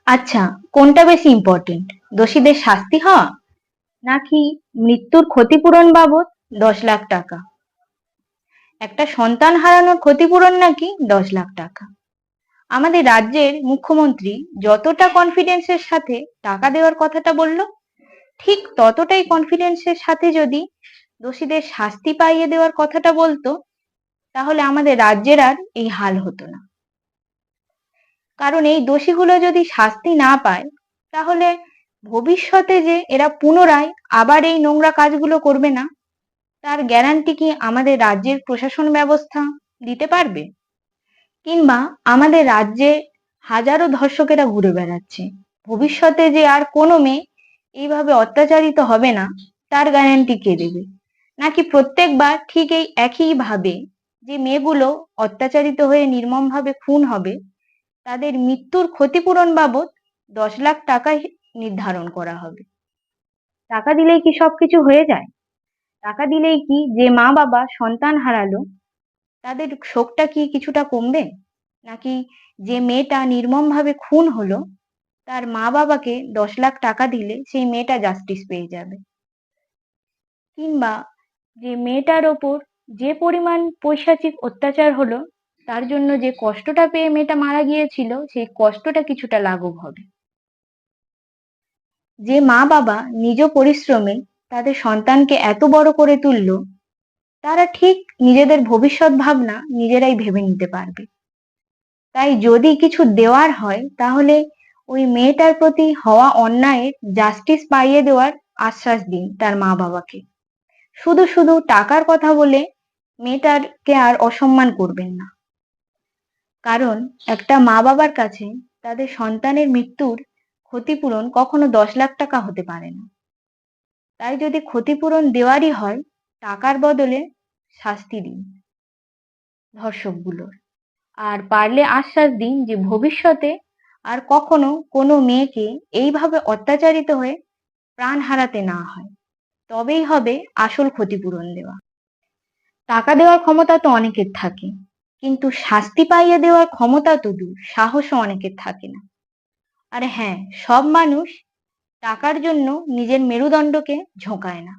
আচ্ছা, কোনটা বেশি ইম্পর্টেন্ট? দোষীদের শাস্তি হওয়া নাকি মৃত্যুর ক্ষতিপূরণ বাবদ 10 লাখ টাকা? একটা সন্তান হারানোর ক্ষতিপূরণ নাকি 10 লাখ টাকা? আমাদের রাজ্যের মুখ্যমন্ত্রী যতটা কনফিডেন্সের সাথে টাকা দেওয়ার কথাটা বলল, ঠিক ততটাই কনফিডেন্সের সাথে যদি দোষীদের শাস্তি পাইয়ে দেওয়ার কথাটা বলতো, তাহলে আমাদের রাজ্যের আর এই হাল হতো না। কারণ এই দোষীগুলো যদি শাস্তি না পায়, তাহলে ভবিষ্যতে যে এরা পুনরায় আবার এই নোংরা কাজগুলো করবে না, তার গ্যারান্টি কি আমাদের রাজ্যের প্রশাসন ব্যবস্থা দিতে পারবে? কিংবা আমাদের রাজ্যে হাজারো ধর্ষকেরা ঘুরে বেড়াচ্ছে, ভবিষ্যতে যে আর কোনো মেয়ে এইভাবে অত্যাচারিত হবে না, তার গ্যারান্টি কে দেবে? নাকি প্রত্যেকবার ঠিক এই একই ভাবে যে মেয়েগুলো অত্যাচারিত হয়ে নির্মমভাবে খুন হবে, তাদের মৃত্যুর ক্ষতিপূরণ বাবদ 10 লাখ টাকা নির্ধারণ করা হবে? টাকা দিলেই কি সবকিছু হয়ে যায়? টাকা দিলেই কি যে মা বাবা সন্তান হারালো, তাদের শোকটা কি কিছুটা কমবে? নাকি যে মেয়েটা নির্মমভাবে খুন হলো, তার মা বাবাকে 10 লাখ টাকা দিলে সেই মেয়েটা জাস্টিস পেয়ে যাবে? কিংবা যে মেয়েটার ওপর যে পরিমাণ পৈশাচিক অত্যাচার হলো, তার জন্য যে কষ্টটা পেয়ে মেয়েটা মারা গিয়েছিল, সেই কষ্টটা কিছুটা লাঘব হবে? যে মা বাবা নিজ পরিশ্রমে তাদের সন্তানকে এত বড় করে তুললো, তারা ঠিক নিজেদের ভবিষ্যৎ ভাবনা নিজেরাই ভেবে নিতে পারবে। তাই যদি কিছু দেওয়ার হয়, তাহলে ওই মেয়েটার প্রতি হওয়া অন্যায়ের জাস্টিস পাইয়ে দেওয়ার আশ্বাস দিন তার মা বাবাকে। শুধু শুধু টাকার কথা বলে মেয়েটাকে আর অসম্মান করবেন না। কারণ একটা মা বাবার কাছে তাদের সন্তানের মৃত্যুর ক্ষতিপূরণ কখনো 10 লাখ টাকা হতে পারে না। তাই যদি ক্ষতিপূরণ দেওয়ারই হয়, টাকার বদলে শাস্তি দিন ধর্ষকগুলোর। আর পারলে আশ্বাস দিন যে ভবিষ্যতে আর কখনো কোনো মেয়েকে এইভাবে অত্যাচারিত হয়ে প্রাণ হারাতে না হয়। তবেই হবে আসল ক্ষতিপূরণ দেওয়া। টাকা দেওয়ার ক্ষমতা তো অনেকের থাকে, কিন্তু শাস্তি পাইয়ে দেওয়ার ক্ষমতা তো দূর, সাহসও অনেকের থাকে না। আর হ্যাঁ, সব মানুষ টাকার জন্য নিজের মেরুদণ্ডকে ঝোঁকায় না।